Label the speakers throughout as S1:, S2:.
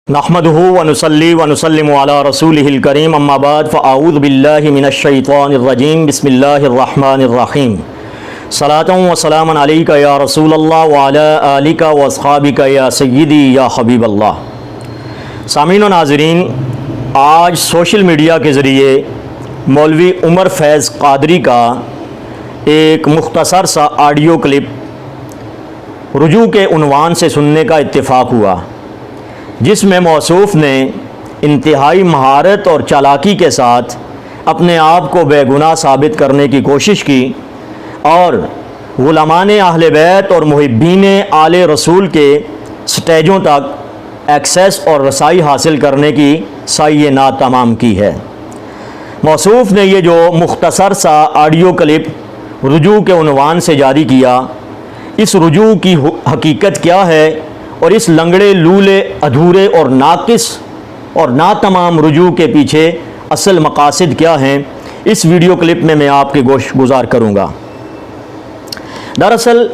S1: नहमदुहु व नुसल्ली व नुसल्लिमु अला रसूलिहिल करीम अम्मा बाद फ़अऊज़ु बिल्लाहि मिनश शैतानिर रजीम बिस्मिल्लाहिर रहमानिर रहीम सलातन व सलामन अलैका या रसूलल्लाह व अला आलिका व अस्हाबिका या सय्यदी या हबीबल्लाह। सामीन व नाज़रीन, आज सोशल मीडिया के ज़रिए मौलवी उमर फैज़ क़ादरी का एक मुख्तसर सा ऑडियो क्लिप रुजू के उन्वान से सुनने का इत्तेफ़ाक हुआ, जिसमें मौसूफ़ ने इंतहाई महारत और चालाकी के साथ अपने आप को बेगुनाह साबित करने की कोशिश की और गुलामान अहले बैत और मुहिब्बीन आले रसूल के स्टेजों तक एक्सेस और रसाई हासिल करने की साई नात तमाम की है। मौसूफ़ ने ये जो मुख्तसर सा ऑडियो क्लिप रुजू के उन्वान से जारी किया, इस रुजू की हकीकत क्या है और इस लंगड़े लूले अधूरे और नाकिस और नातमाम रुजू के पीछे असल मकासद क्या हैं, इस वीडियो क्लिप में मैं आपके गोश गुजार करूँगा। दरअसल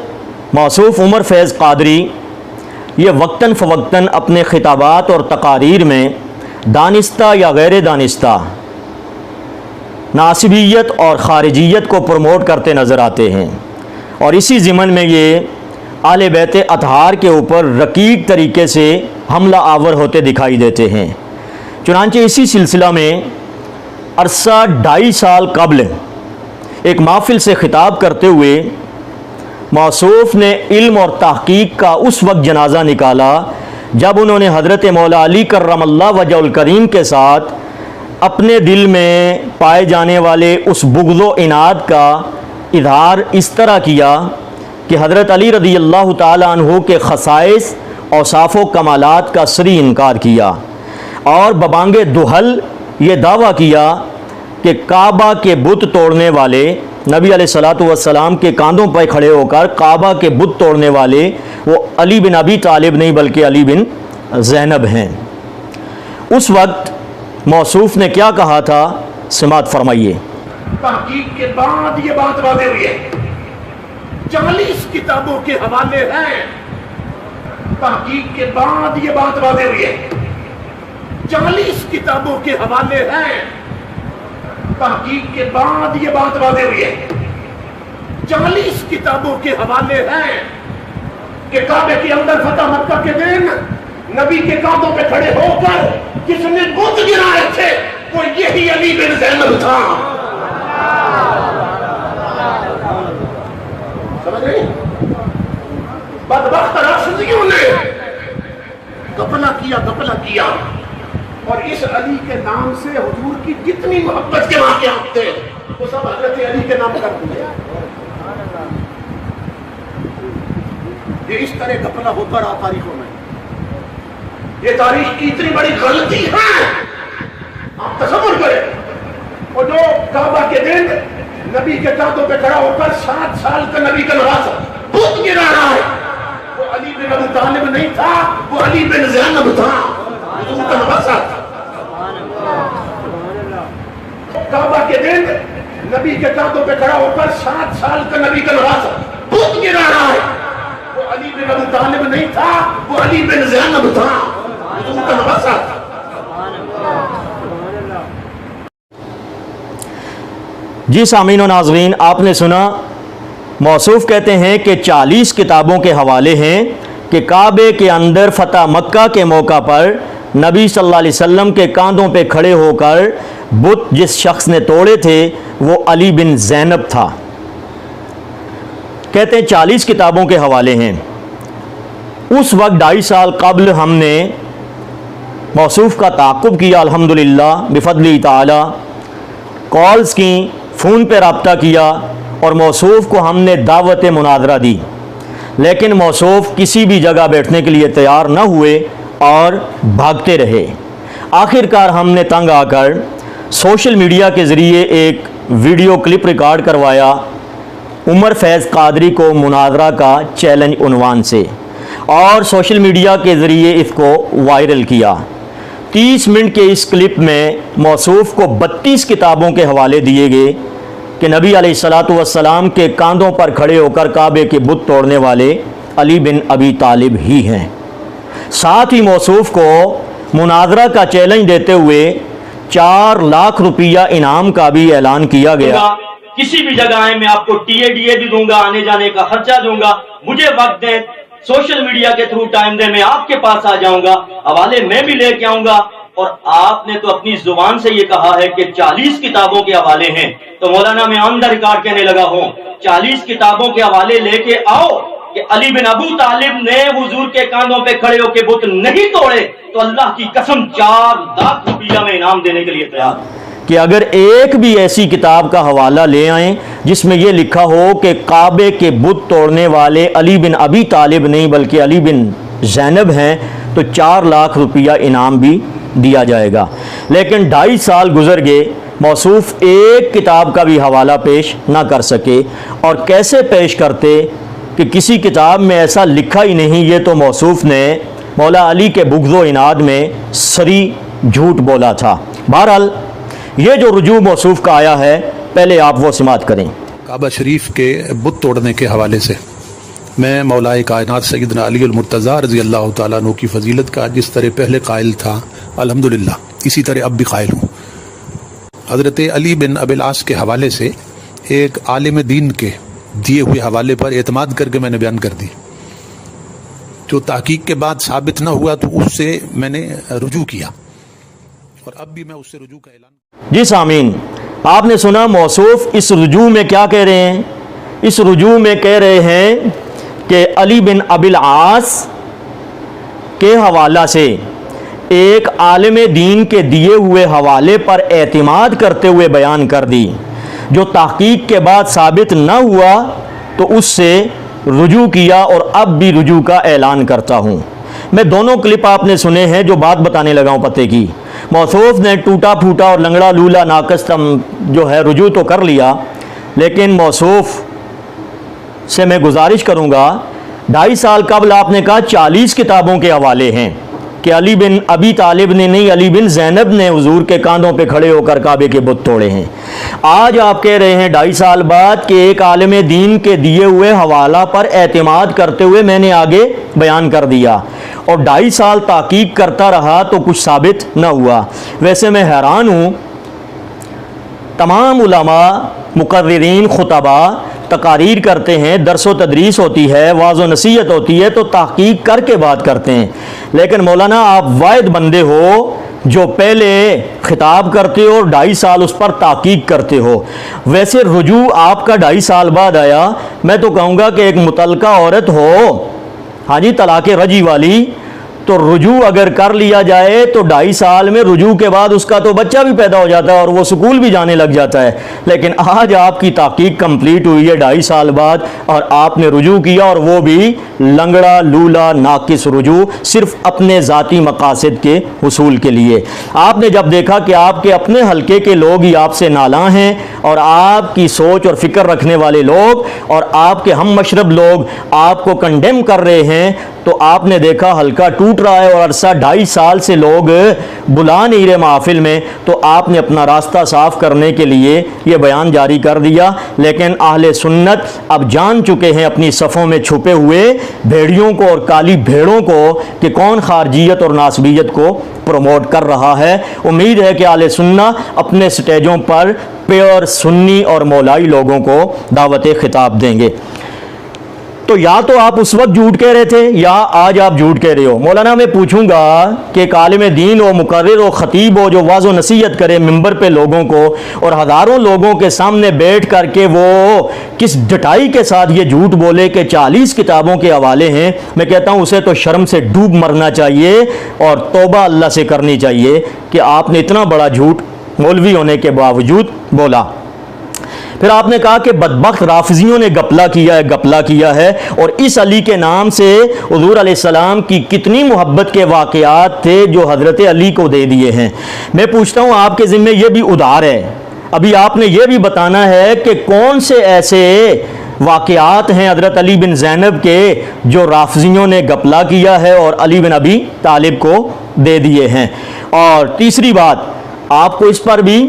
S1: मौसूफ़ उमर फैज़ क़ादरी ये वक्तन फ़वक्तन अपने ख़िताबात और तकारीर में दानिस्ता या गैर दानिस्ता नासिबियत और ख़ारिजियत को प्रमोट करते नज़र आते हैं और इसी ज़िमन में ये आले बैत अतहार के ऊपर रकीक तरीके से हमला आवर होते दिखाई देते हैं। चुनांचे इसी सिलसिला में अरसा 2.5 साल कबल एक महफ़िल से ख़िताब करते हुए मौसूफ़ ने इल्म और तहक़ीक़ का उस वक्त जनाज़ा निकाला जब उन्होंने हज़रत मौला अली कर्रमल्लाहु वजहुल करीम के साथ अपने दिल में पाए जाने वाले उस बुग़्ज़ व इनाद का इज़हार इस तरह किया कि हज़रत अली रज़ी अल्लाह ताला अन्हु के ख़साइस औसाफ़ व कमालात का सरी इनकार किया और बबांगे दुहल ये दावा किया कि काबा के बुत तोड़ने वाले नबी अलैहिस्सलातु वस्सलाम के कांधों पर खड़े होकर काबा के बुत तोड़ने वाले वो अली बिन अबी तालिब नहीं बल्कि अली बिन ज़ैनब हैं। उस वक्त मौसूफ़ ने क्या कहा था, समात फरमाइए।
S2: तहकीक के बाद ये बात वाज़ेह हुई है, 40 किताबों के हवाले हैं। तहकीक के बाद ये बात वाज़ेह हुई है, 40 किताबों के हवाले हैं। तहकीक के बाद ये बात वाज़ेह हुई है, 40 किताबों के हवाले हैं कि काबे के अंदर फतह मक्का के दिन नबी के कांधों पे खड़े होकर किसने बुत गिराए थे, वो यही अली बिन ज़ैनब था। समझ रही? बदबख्त राशिदियों ने गफला किया और इस अली के नाम से हुजूर की जितनी मोहब्बत के वाक़यात थे वो सब हज़रत अली के नाम कर दिए। ये इस तरह गफला होता रहा तारीखों में। ये तारीख की इतनी बड़ी गलती है, आप तसव्वुर करें। और जो काबा के दिन नबी के कांधों पे खड़ा होकर 7 साल का नबी का नवासा बुत गिरा रहा है, वो अली बिन अबू तालिब नहीं था, वो अली बिन ज़ैनब था, हुजूर का नवासा था। काबा के दिन नबी के कांधों पे खड़ा होकर 7 साल का नबी का नवासा बुत गिरा रहा है, वो अली बिन अबू तालिब नहीं था, वो अली बिन ज़ैनब था, हुजूर का नवासा था।
S1: जी सामीन व नाज़रीन, आपने सुना मौसूफ़ कहते हैं कि 40 किताबों के हवाले हैं कि काबे के अंदर फ़तह मक्का के मौका पर नबी सल्लल्लाहु अलैहि वसल्लम के कांधों पे खड़े होकर बुत जिस शख्स ने तोड़े थे वो अली बिन ज़ैनब था। कहते हैं 40 किताबों के हवाले हैं। उस वक्त 2.5 साल कबल हमने मौसूफ़ का ताक़ुब किया, अल्हम्दुलिल्लाह बिफ़ज़्लिही ताला, कॉल्स की, फ़ोन पे रब्ता किया और मौसूफ़ को हमने दावत मुनाज़रा दी, लेकिन मौसूफ़ किसी भी जगह बैठने के लिए तैयार न हुए और भागते रहे। आखिरकार हमने तंग आकर सोशल मीडिया के ज़रिए एक वीडियो क्लिप रिकॉर्ड करवाया उमर फैज़ क़ादरी को मुनाज़रा का चैलेंज उन्वान से और सोशल मीडिया के ज़रिए इसको वायरल किया। 30 मिनट के इस क्लिप में मौसूफ़ को 32 किताबों के हवाले दिए गए कि नबी अलैहिस्सलातु वस्सलाम के कांधों पर खड़े होकर काबे के बुत तोड़ने वाले अली बिन अबी तालिब ही हैं। साथ ही मौसूफ़ को मुनाजरा का चैलेंज देते हुए 4 लाख रुपया इनाम का भी ऐलान किया गया।
S3: किसी भी जगह आए, मैं आपको टीए भी दूंगा, आने जाने का खर्चा दूंगा, मुझे वक्त दें, सोशल मीडिया के थ्रू टाइम दें, मैं आपके पास आ जाऊंगा, हवाले मैं भी लेके आऊंगा। और आपने तो अपनी जुबान से ये कहा है कि 40 किताबों के हवाले हैं, तो मौलाना मैं ऑन द रिकॉर्ड कहने लगा हूं, 40 किताबों के हवाले लेके आओ कि अली बिन अबू तालिब ने हुजूर के कांधों पे खड़े होकर बुत नहीं तोड़े, तो अल्लाह की कसम 4 लाख रुपया में इनाम देने के लिए तैयार
S1: कि अगर एक भी ऐसी किताब का हवाला ले आएं जिसमें यह लिखा हो कि काबे के बुत तोड़ने वाले अली बिन अबी तालिब नहीं बल्कि अली बिन ज़ैनब हैं, तो 4 लाख रुपया इनाम भी दिया जाएगा। लेकिन 2.5 साल गुजर गए, मौसूफ एक किताब का भी हवाला पेश ना कर सके। और कैसे पेश करते कि किसी किताब में ऐसा लिखा ही नहीं। ये तो मौसूफ ने मौला अली के बुग़्ज़ इनाद में सरी झूठ बोला था। बहरहाल ये जो रुजू मौसूफ का आया है, पहले आप वो समाअत करें।
S4: काबा शरीफ के बुत तोड़ने के हवाले से मैं मौलाए कायनात सैयदना अली अल-मुर्तज़ा रज़ी अल्लाह तआला अन्हु की फ़जीलत का जिस तरह पहले कायल था, अल्हम्दुलिल्लाह इसी तरह अब भी कायल हूँ। हज़रत अली बिन अबिल आस के हवाले से एक आलिम दीन के दिए हुए हवाले पर एतमाद करके मैंने बयान कर दी। जो तहकीक के बाद साबित न हुआ तो उससे मैंने रुजू किया और अब भी मैं उससे रुजू का ऐलान।
S1: जी सामीन, आपने सुना मौसूफ इस रुजू में क्या कह रहे हैं। इस रुजू में कह रहे हैं कि अली बिन अबिल आस के हवाला से एक आलिम दीन के दिए हुए हवाले पर एतमाद करते हुए बयान कर दी, जो तहकीक के बाद साबित न हुआ तो उससे रुजू किया और अब भी रुजू का ऐलान करता हूँ। मैं दोनों क्लिप आपने सुने हैं जो बात बताने लगा हूँ पते की। मौसूफ ने टूटा फूटा और लंगड़ा लूला नाकस जो है रुजू तो कर लिया, लेकिन मौसूफ से मैं गुजारिश करूँगा, 2.5 साल कबल आपने कहा 40 किताबों के हवाले हैं कि अली बिन अबी तालिब ने नहीं, अली बिन ज़ैनब ने हुजूर के कांधों पे खड़े होकर काबे के बुत तोड़े हैं। आज आप कह रहे हैं 2.5 साल बाद कि एक आलिम दीन के दिए हुए हवाला पर एतमाद करते हुए मैंने आगे बयान कर दिया, और 2.5 साल ताकीक करता रहा तो कुछ साबित न हुआ। वैसे मैं हैरान हूँ, तमाम उलमा, मुकर्रिरीन, खुतबा तकारीर करते हैं, दरस व तदरीस होती है, वाज़ व नसीहत होती है, तो तहकीक करके बात करते हैं। लेकिन मौलाना आप वाहिद बंदे हो जो पहले खिताब करते हो और 2.5 साल उस पर ताकीक करते हो। वैसे रुजू आपका 2.5 साल बाद आया। मैं तो कहूँगा कि एक मुतलका औरत हो, हाँ जी, तलाक रजी वाली, तो रुजू अगर कर लिया जाए तो 2.5 साल में रुजू के बाद उसका तो बच्चा भी पैदा हो जाता है और वो स्कूल भी जाने लग जाता है। लेकिन आज आपकी ताकीक कंप्लीट हुई है 2.5 साल बाद और आपने रुजू किया, और वो भी लंगड़ा लूला नाकिस रुजू, सिर्फ अपने ज़ाती मकासद के हुसूल के लिए। आपने जब देखा कि आपके अपने हलके के लोग ही आपसे नाला हैं और आपकी सोच और फिक्र रखने वाले लोग और आपके हम मशरब लोग आपको कंडेम कर रहे हैं, तो आपने देखा हल्का टूट रहा है और अरसा 2.5 साल से लोग बुला नहीं रहे महफिल में, तो आपने अपना रास्ता साफ करने के लिए ये बयान जारी कर दिया। लेकिन अहले सुन्नत अब जान चुके हैं अपनी सफ़ों में छुपे हुए भेड़ियों को और काली भेड़ों को कि कौन खारजियत और नासबियत को प्रमोट कर रहा है। उम्मीद है कि अहले सुन्ना अपने स्टेजों पर प्योर सुन्नी और मौलाई लोगों को दावत खिताब देंगे। तो या तो आप उस वक्त झूठ कह रहे थे या आज आप झूठ कह रहे हो। मौलाना मैं पूछूंगा कि एक आलिम दीन हो, मुकर्रिर हो, खतीब हो, जो वाज़ व नसीहत करे मिंबर पे लोगों को और हज़ारों लोगों के सामने बैठ करके वो किस डटाई के साथ ये झूठ बोले कि 40 किताबों के हवाले हैं। मैं कहता हूँ उसे तो शर्म से डूब मरना चाहिए और तौबा अल्लाह से करनी चाहिए कि आपने इतना बड़ा झूठ मौलवी होने के बावजूद बोला। फिर आपने कहा कि बदबख्त राफिजियों ने गपला किया है और इस अली के नाम से हुजूर अलैहिस्सलाम की कितनी मोहब्बत के वाक़यात थे जो हज़रत अली को दे दिए हैं। मैं पूछता हूँ आपके ज़िम्मे ये भी उधार है, अभी आपने ये भी बताना है कि कौन से ऐसे वाक़यात हैं हज़रत अली बिन ज़ैनब के जो राफिजियों ने गपला किया है और अली बिन अबी तालिब को दे दिए हैं। और तीसरी बात, आपको इस पर भी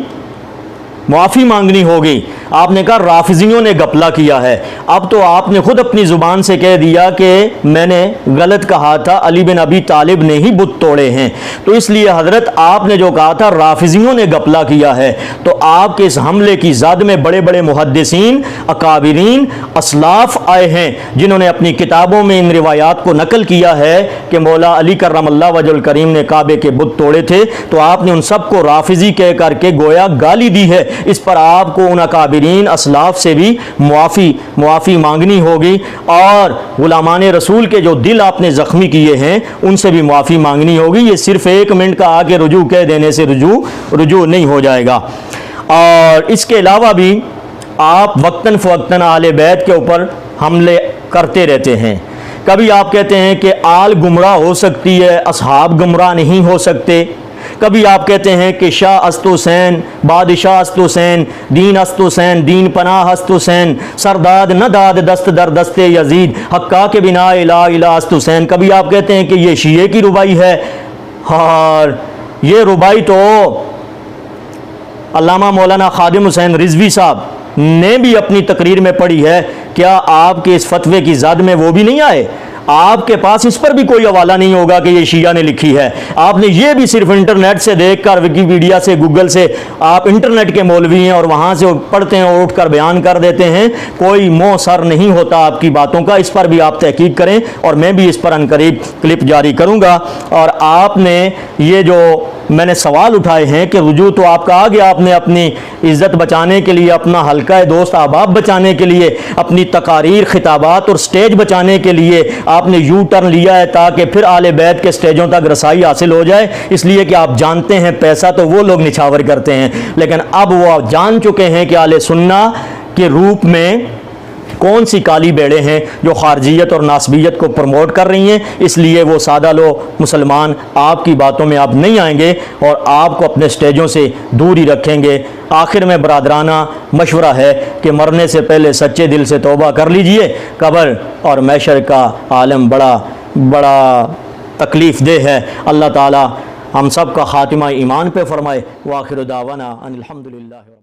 S1: माफ़ी मांगनी होगी। آپ نے کہا رافضیوں نے گپلا کیا ہے. اب تو آپ نے خود اپنی زبان سے کہہ دیا کہ میں نے غلط کہا تھا, علی بن ابی طالب نے ہی بت توڑے ہیں. تو اس لیے حضرت آپ نے جو کہا تھا رافضیوں نے گپلا کیا ہے, تو آپ کے اس حملے کی زد میں بڑے بڑے محدثین, اکابرین, اسلاف آئے ہیں جنہوں نے اپنی کتابوں میں ان روایات کو نقل کیا ہے کہ مولا علی کرم اللہ وجہ الکریم نے کعبے کے بت توڑے تھے. تو آپ نے ان سب کو رافضی کہہ کر کے گویا گالی دی ہے. اس پر آپ کو ان اکابرین اسلاف سے بھی معافی مانگنی ہوگی, اور غلامان رسول کے جو دل آپ نے زخمی کیے ہیں ان سے بھی معافی مانگنی ہوگی. یہ صرف 1 منٹ کا آگے رجوع کہہ دینے سے رجوع نہیں ہو جائے گا. اور اس کے علاوہ بھی آپ وقتاً فوقتاً اہل بیت کے اوپر حملے کرتے رہتے ہیں. کبھی آپ کہتے ہیں کہ آل گمراہ ہو سکتی ہے, اصحاب گمراہ نہیں ہو سکتے. کبھی آپ کہتے ہیں کہ شاہ است حسین, بادشاہ است حسین, دین است حسین, دین پناہ است حسین, سرداد نہ داد دست در دست یزید, حقا کے بنا الہ الہ است حسین. کبھی آپ کہتے ہیں کہ یہ شیعہ کی ربائی ہے, اور یہ ربائی تو علامہ مولانا خادم حسین رضوی صاحب نے بھی اپنی تقریر میں پڑھی ہے. کیا آپ کے اس فتوے کی زد میں وہ بھی نہیں آئے؟ آپ کے پاس اس پر بھی کوئی حوالہ نہیں ہوگا کہ یہ شیعہ نے لکھی ہے. آپ نے یہ بھی صرف انٹرنیٹ سے دیکھ کر, ویکیپیڈیا سے, گوگل سے, آپ انٹرنیٹ کے مولوی ہیں اور وہاں سے پڑھتے ہیں اور اٹھ کر بیان کر دیتے ہیں. کوئی منہ سر نہیں ہوتا آپ کی باتوں کا. اس پر بھی آپ تحقیق کریں, اور میں بھی اس پر عنقریب کلپ جاری کروں گا. اور آپ نے یہ جو میں نے سوال اٹھائے ہیں کہ رجوع تو آپ کا آ گیا, آپ نے اپنی عزت بچانے کے لیے, اپنا حلقہ دوست احباب بچانے کے لیے, اپنی تقاریر, خطابات اور سٹیج بچانے کے لیے آپ نے یو ٹرن لیا ہے تاکہ پھر آل بیت کے سٹیجوں تک رسائی حاصل ہو جائے. اس لیے کہ آپ جانتے ہیں پیسہ تو وہ لوگ نچھاور کرتے ہیں, لیکن اب وہ جان چکے ہیں کہ اہل سنہ کے روپ میں کون سی کالی بیڑے ہیں جو خارجیت اور ناسبیت کو پروموٹ کر رہی ہیں. اس لیے وہ سادہ لو مسلمان آپ کی باتوں میں آپ نہیں آئیں گے اور آپ کو اپنے سٹیجوں سے دور ہی رکھیں گے. آخر میں برادرانہ مشورہ ہے کہ مرنے سے پہلے سچے دل سے توبہ کر لیجئے. قبر اور محشر کا عالم بڑا تکلیف دہ ہے. اللہ تعالی ہم سب کا خاتمہ ایمان پہ فرمائے. وآخر دعوانا ان الحمدللہ.